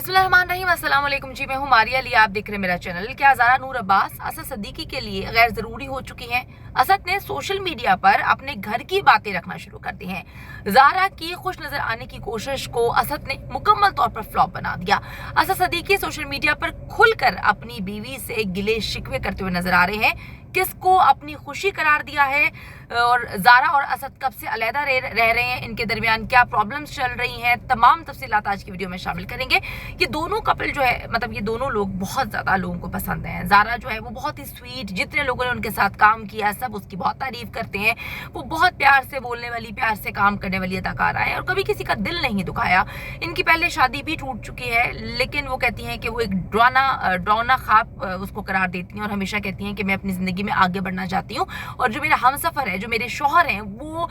बिस्मिल्लाहिर्रहमानिर्रहीम, अस्सलाम वालेकुम जी। मैं हूँ मारिया अली, आप देख रहे हैं मेरा चैनल। क्या ज़ारा नूर अब्बास असद सिद्दीकी के लिए गैर ज़रूरी हो चुकी हैं? असद ने सोशल मीडिया पर अपने घर की बातें रखना शुरू कर दी हैं। ज़ारा की खुश नज़र आने की कोशिश को असद ने मुकम्मल तौर पर फ्लॉप बना दिया। असद सिद्दीकी सोशल मीडिया पर खुलकर अपनी बीवी से गिले शिकवे करते हुए नजर आ रहे हैं। किसको अपनी खुशी करार दिया है और ज़ारा और असद कब से अलहदा रह रहे हैं, इनके दरमियान क्या प्रॉब्लम्स चल रही हैं, तमाम तफसीलात आज की वीडियो में शामिल करेंगे। ये दोनों कपल जो है, मतलब ये दोनों लोग बहुत ज़्यादा लोगों को पसंद हैं। ज़ारा जो है वो बहुत ही स्वीट, जितने लोगों ने उनके साथ काम किया सब उसकी बहुत तारीफ करते हैं। वो बहुत प्यार से बोलने वाली, प्यार से काम करने वाली अदाकारा है और कभी किसी का दिल नहीं दुखाया। इनकी पहले शादी भी टूट चुकी है, लेकिन वो कहती हैं कि वो एक डरावना ख्वाब उसको करार देती हैं और हमेशा कहती हैं कि मैं अपनी ज़िंदगी में आगे बढ़ना चाहती हूँ और जो मेरा हमसफ़र है, जो मेरे शौहर हैं, वो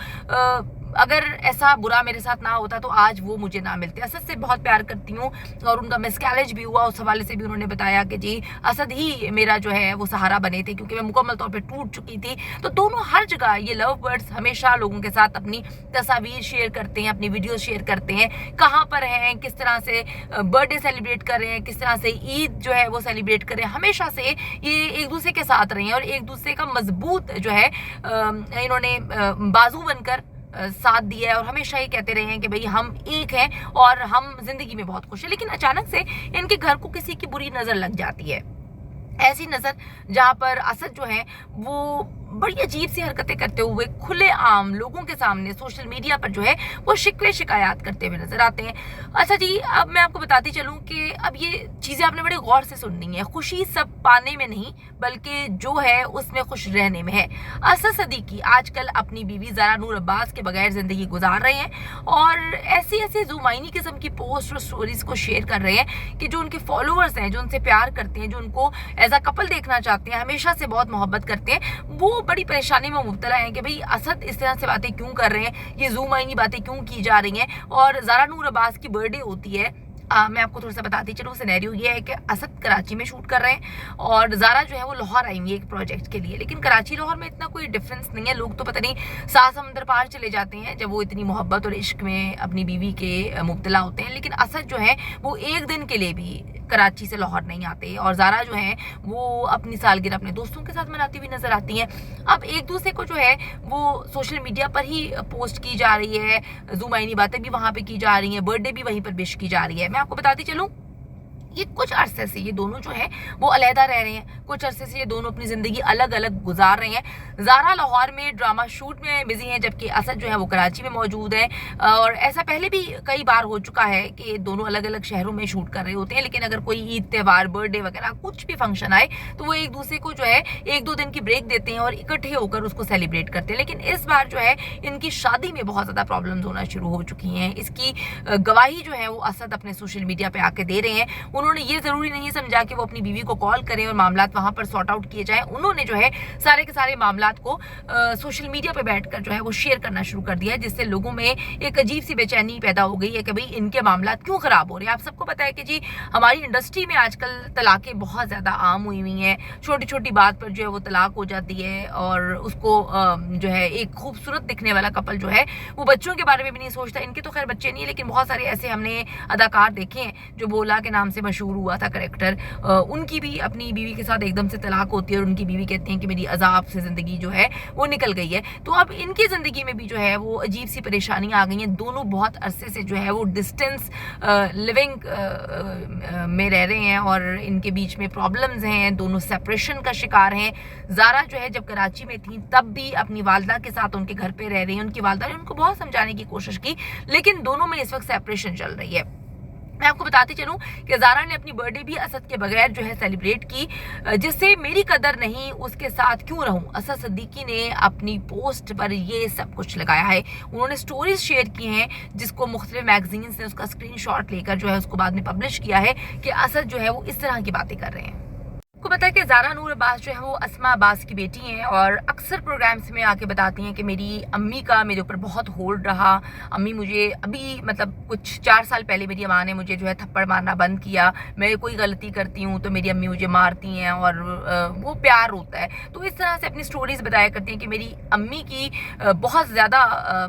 अगर ऐसा बुरा मेरे साथ ना होता तो आज वो मुझे ना मिलते। असद से बहुत प्यार करती हूँ और उनका मिसकैरेज भी हुआ, उस हवाले से भी उन्होंने बताया कि जी असद ही मेरा जो है वो सहारा बने थे क्योंकि मैं मुकम्मल तौर पे टूट चुकी थी। तो दोनों हर जगह ये लव बर्ड्स हमेशा लोगों के साथ अपनी तस्वीर शेयर करते हैं, अपनी वीडियो शेयर करते हैं, कहाँ पर हैं, किस तरह से बर्थडे सेलिब्रेट कर रहे हैं, किस तरह से ईद जो है वो सेलिब्रेट कर रहे हैं। हमेशा से ये एक दूसरे के साथ रहे हैं और एक दूसरे का मजबूत जो है इन्होंने बाजू बनकर साथ दिया है और हमेशा ये कहते रहे हैं कि भाई हम एक हैं और हम जिंदगी में बहुत खुश हैं। लेकिन अचानक से इनके घर को किसी की बुरी नज़र लग जाती है, ऐसी नज़र जहाँ पर असद जो है वो बड़ी अजीब सी हरकतें करते हुए खुले आम लोगों के सामने सोशल मीडिया पर जो है वो शिकवे शिकायत करते हुए नजर आते हैं। अच्छा जी, अब मैं आपको बताती चलूँ कि अब ये चीज़ें आपने बड़े गौर से सुननी है। खुशी सब पाने में नहीं बल्कि जो है उसमें खुश रहने में है। असद सिद्दीकी आजकल अपनी बीवी ज़ारा नूर अब्बास के बगैर ज़िंदगी गुजार रहे हैं और ऐसी ऐसी जुमाइनी किस्म की पोस्ट और स्टोरीज को शेयर कर रहे हैं कि जो उनके फॉलोअर्स हैं, जो उनसे प्यार करते हैं, जो उनको एज अ कपल देखना चाहते हैं, हमेशा से बहुत मोहब्बत करते हैं, वो बड़ी परेशानी में मुब्तला है कि भाई असद इस तरह से बातें क्यों कर रहे हैं, ये ज़ूमाइनी बातें क्यों की जा रही हैं। और ज़ारा नूर अब्बास की बर्थडे होती है, मैं आपको थोड़ा सा बताती चलूँ। सिनेरियो ये है कि असद कराची में शूट कर रहे हैं और ज़ारा जो है वो लाहौर आई हुई है एक प्रोजेक्ट के लिए। लेकिन कराची लाहौर में इतना कोई डिफरेंस नहीं है, लोग तो पता नहीं सात समुंदर पार चले जाते हैं जब वो इतनी मोहब्बत और इश्क में अपनी बीवी के मुब्तला होते हैं। लेकिन असद जो है वो एक दिन के लिए भी कराची से लाहौर नहीं आते और ज़ारा जो है वो अपनी सालगिरह अपने दोस्तों के साथ मनाती हुई नजर आती हैं। अब एक दूसरे को जो है वो सोशल मीडिया पर ही पोस्ट की जा रही है, ज़ुमाइनी बातें भी वहाँ पे की जा रही हैं, बर्थडे भी वहीं पर विश की जा रही है। मैं आपको बताती चलूँ, ये कुछ अरसे से ये दोनों जो है वो अलहदा रह रहे हैं, कुछ अरसे से ये दोनों अपनी ज़िंदगी अलग अलग गुजार रहे हैं। ज़ारा लाहौर में ड्रामा शूट में बिजी हैं जबकि असद जो है वो कराची में मौजूद है। और ऐसा पहले भी कई बार हो चुका है कि दोनों अलग अलग शहरों में शूट कर रहे होते हैं, लेकिन अगर कोई ईद त्यौहार, बर्थडे वगैरह कुछ भी फंक्शन आए तो वो एक दूसरे को जो है एक दो दिन की ब्रेक देते हैं और इकट्ठे होकर उसको सेलिब्रेट करते हैं। लेकिन इस बार जो है इनकी शादी में बहुत ज़्यादा प्रॉब्लम्स होना शुरू हो चुकी हैं। इसकी गवाही जो है वो असद अपने सोशल मीडिया पर आके दे रहे हैं। उन्होंने ये ज़रूरी नहीं समझा कि वो अपनी बीवी को कॉल करें और मामलात वहाँ पर सॉर्ट आउट किए जाएं। उन्होंने जो है सारे के सारे मामलात को सोशल मीडिया पे बैठकर जो है वो शेयर करना शुरू कर दिया है, जिससे लोगों में एक अजीब सी बेचैनी पैदा हो गई है कि भाई इनके मामलात क्यों ख़राब हो रहे हैं। आप सबको पता है कि जी हमारी इंडस्ट्री में आजकल तलाक़ें बहुत ज़्यादा आम हुई हुई हैं। छोटी छोटी बात पर जो है वो तलाक हो जाती है और उसको जो है एक खूबसूरत दिखने वाला कपल जो है वो बच्चों के बारे में भी नहीं सोचता। इनके तो खैर बच्चे नहीं है, लेकिन बहुत सारे ऐसे हमने अदाकार देखे हैं जो बोला के नाम से मशहूर हुआ था करेक्टर, उनकी भी अपनी बीवी के साथ एकदम से तलाक होती है और उनकी बीवी कहती हैं कि मेरी अजाब से ज़िंदगी जो है वो निकल गई है। तो अब इनकी ज़िंदगी में भी जो है वो अजीब सी परेशानी आ गई हैं। दोनों बहुत अरसे से जो है वो डिस्टेंस लिविंग में रह रहे हैं और इनके बीच में प्रॉब्लम्स हैं, दोनों सेपरेशन का शिकार हैं। ज़ारा जो है जब कराची में थी तब भी अपनी वालदा के साथ उनके घर पे रह रही हैं। उनकी वालदा ने उनको बहुत समझाने की कोशिश की, लेकिन दोनों में इस वक्त सेपरेशन चल रही है। मैं आपको बताती चलूं कि ज़ारा ने अपनी बर्थडे भी असद के बगैर जो है सेलिब्रेट की, जिससे मेरी कदर नहीं उसके साथ क्यों रहूं। असद सिद्दीकी ने अपनी पोस्ट पर ये सब कुछ लगाया है। उन्होंने स्टोरीज शेयर की हैं जिसको मुख्तलिफ मैगजीन्स ने उसका स्क्रीनशॉट लेकर जो है उसको बाद में पब्लिश किया है कि असद जो है वो इस तरह की बातें कर रहे हैं। आपको पता है कि ज़ारा नूर अब्बास जो है वो अस्मा अब्बास की बेटी हैं और अक्सर प्रोग्राम्स में आके बताती हैं कि मेरी अम्मी का मेरे ऊपर बहुत होल्ड रहा। अम्मी मुझे अभी मतलब कुछ 4 साल पहले मेरी अम्मा ने मुझे जो है थप्पड़ मारना बंद किया। मैं कोई गलती करती हूँ तो मेरी अम्मी मुझे मारती हैं और वो प्यार होता है। तो इस तरह से अपनी स्टोरीज़ बताया करती हैं कि मेरी अम्मी की बहुत ज़्यादा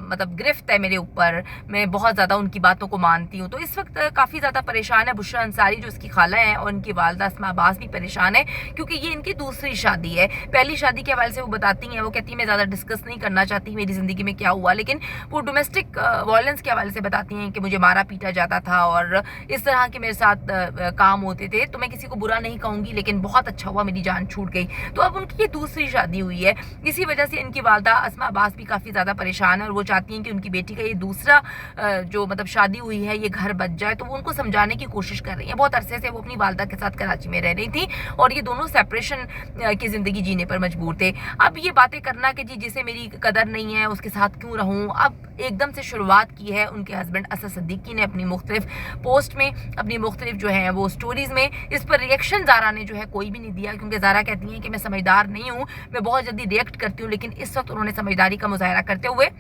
मतलब गिरफ्त है मेरे ऊपर, मैं बहुत ज़्यादा उनकी बातों को मानती हूँ। तो इस वक्त काफ़ी ज़्यादा परेशान है बुशरा अंसारी जो उसकी खाला है, और उनकी वालदा अस्मा अब्बास भी परेशान है क्योंकि ये इनकी दूसरी शादी है। पहली शादी के हवाले से वो बताती हैं, वो कहती है मैं ज़्यादा डिस्कस नहीं करना चाहती मेरी ज़िंदगी में क्या हुआ, लेकिन वो डोमेस्टिक वायलेंस के हवाले से बताती हैं कि मुझे मारा पीटा जाता था और इस तरह के मेरे साथ काम होते थे। तो मैं किसी को बुरा नहीं कहूँगी, लेकिन बहुत अच्छा हुआ मेरी जान छूट गई। तो अब उनकी ये दूसरी शादी हुई है, इसी वजह से इनकी वालदा अस्मा अब्बास भी काफ़ी ज़्यादा परेशान है और वो चाहती हैं कि उनकी बेटी का ये दूसरा जो मतलब शादी हुई है ये घर बच जाए। तो वो उनको समझाने की कोशिश कर रही हैं। बहुत अरसे से वो अपनी वालदा के साथ कराची में रह रही थी और ये दोनों सेपरेशन की ज़िंदगी जीने पर मजबूर थे। अब ये बातें करना कि जी जिसे मेरी कदर नहीं है उसके साथ क्यों रहूँ, अब एकदम से शुरुआत की है उनके हस्बैंड असद सिद्दीकी ने अपनी मुख्तलिफ पोस्ट में, अपनी मुख्तलिफ जो है वो स्टोरीज़ में। इस पर रिएक्शन ज़ारा ने जो है कोई भी नहीं दिया क्योंकि ज़ारा कहती हैं कि मैं समझदार नहीं हूँ, मैं बहुत जल्दी रिएक्ट करती हूँ, लेकिन इस वक्त उन्होंने समझदारी का मुजाहरा करते हुए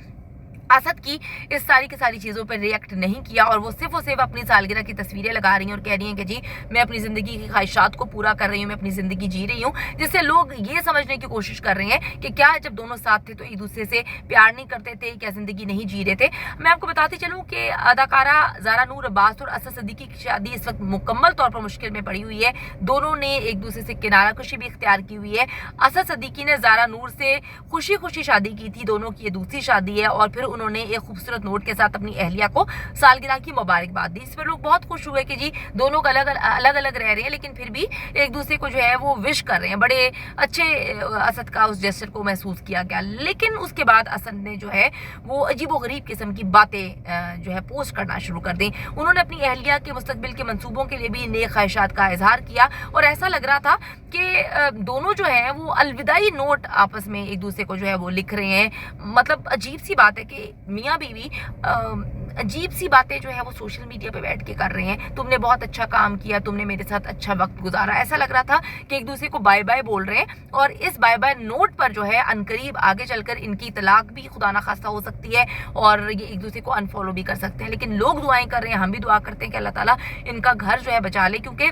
असद की इस सारी की सारी चीज़ों पर रिएक्ट नहीं किया और वो सिर्फ और सिर्फ अपनी सालगिरह की तस्वीरें लगा रही हैं और कह रही हैं कि जी मैं अपनी ज़िंदगी की ख्वाहिशात को पूरा कर रही हूँ, मैं अपनी ज़िंदगी जी रही हूँ, जिससे लोग ये समझने की कोशिश कर रहे हैं कि क्या जब दोनों साथ थे तो एक दूसरे से प्यार नहीं करते थे, क्या ज़िंदगी नहीं जी रहे थे। मैं आपको बताती चलूँ कि अदाकारा ज़ारा नूर अब्बास और असद सिद्दीकी की शादी इस वक्त मुकम्मल तौर पर मुश्किल में पड़ी हुई है। दोनों ने एक दूसरे से किनारा कशी भी इख्तियार की हुई है। असद सिद्दीकी ने ज़ारा नूर से खुशी खुशी शादी की थी, दोनों की ये दूसरी शादी है, और फिर उन्होंने एक खूबसूरत नोट के साथ अपनी अहलिया को सालगिरह की मुबारकबाद दी। इस पर लोग बहुत खुश हुए कि जी दोनों अलग अलग रह रहे हैं लेकिन फिर भी एक दूसरे को जो है वो विश कर रहे हैं। बड़े अच्छे असद का उस जेस्चर को महसूस किया गया। लेकिन उसके बाद असद ने जो है वो अजीबोगरीब किस्म की बातें जो है पोस्ट करना शुरू कर दी। उन्होंने अपनी अहलिया के मुस्तकबिल के मंसूबों के लिए भी नेक ख्वाहिशात का इजहार किया और ऐसा लग रहा था कि दोनों जो है वो अलविदाई नोट आपस में एक दूसरे को जो है वो लिख रहे हैं। मतलब अजीब सी बात है कि मियाँ बीवी अजीब सी बातें जो है वो सोशल मीडिया पे बैठ के कर रहे हैं। तुमने बहुत अच्छा काम किया, तुमने मेरे साथ अच्छा वक्त गुजारा, ऐसा लग रहा था कि एक दूसरे को बाय बाय बोल रहे हैं। और इस बाय बाय नोट पर जो है अनकरीब आगे चलकर इनकी तलाक भी खुदा ना खास्ता हो सकती है और ये एक दूसरे को अनफॉलो भी कर सकते हैं। लेकिन लोग दुआएं कर रहे हैं, हम भी दुआ करते हैं कि अल्लाह ताला इनका घर जो है बचा ले, क्योंकि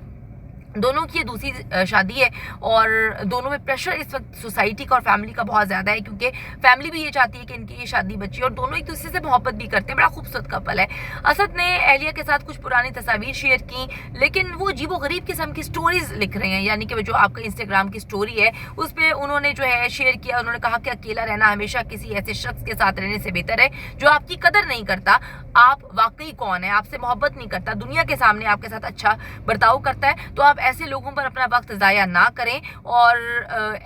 दोनों की ये दूसरी शादी है और दोनों में प्रेशर इस वक्त सोसाइटी का और फैमिली का बहुत ज़्यादा है, क्योंकि फैमिली भी ये चाहती है कि इनकी ये शादी बची और दोनों एक दूसरे से मोहब्बत भी करते हैं। बड़ा खूबसूरत कपल है। असद ने अहलिया के साथ कुछ पुरानी तस्वीर शेयर की, लेकिन वो अजीबो गरीब किस्म की स्टोरीज लिख रहे हैं, यानी कि जो आपका इंस्टाग्राम की स्टोरी है उस पर उन्होंने जो है शेयर किया। उन्होंने कहा कि अकेला रहना हमेशा किसी ऐसे शख्स के साथ रहने से बेहतर है जो आपकी कदर नहीं करता, आप वाकई कौन है, आपसे मोहब्बत नहीं करता, दुनिया के सामने आपके साथ अच्छा बर्ताव करता है। तो आप ऐसे लोगों पर अपना वक्त ज़ाया ना करें और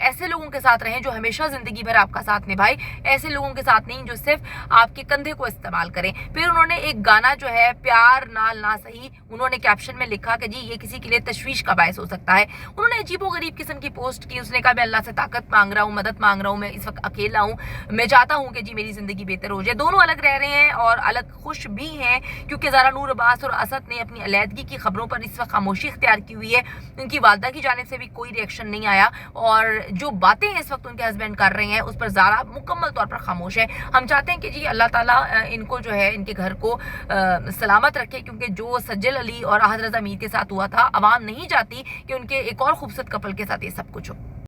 ऐसे लोगों के साथ रहें जो हमेशा ज़िंदगी भर आपका साथ निभाए, ऐसे लोगों के साथ नहीं जो सिर्फ आपके कंधे को इस्तेमाल करें। फिर उन्होंने एक गाना जो है प्यार नाल ना सही, उन्होंने कैप्शन में लिखा कि जी ये किसी के लिए तशवीश का बायस हो सकता है। उन्होंने अजीबो गरीब किस्म की पोस्ट की। उसने कहा मैं अल्लाह से ताकत मांग रहा हूँ, मदद मांग रहा हूँ, मैं इस वक्त अकेला हूँ, मैं चाहता हूँ कि जी मेरी ज़िंदगी बेहतर हो जाए। दोनों अलग रह रहे हैं और अलग खुश भी हैं, क्योंकि ज़ारा नूर अब्बास और असद ने अपनी अलैदगी की खबरों पर इस वक्त खामोशी इख्तियार की हुई है। उनकी वालदा की जानिब से भी कोई रिएक्शन नहीं आया और जो बातें इस वक्त उनके हस्बैंड कर रहे हैं उस पर ज़ारा मुकम्मल तौर पर खामोश है। हम चाहते हैं कि जी अल्लाह ताला इनको जो है इनके घर को सलामत रखे, क्योंकि जो सज्जल अली और अहद रज़ा मीर के साथ हुआ था, अवाम नहीं चाहती कि उनके एक और खूबसूरत कपल के साथ ये सब कुछ हो।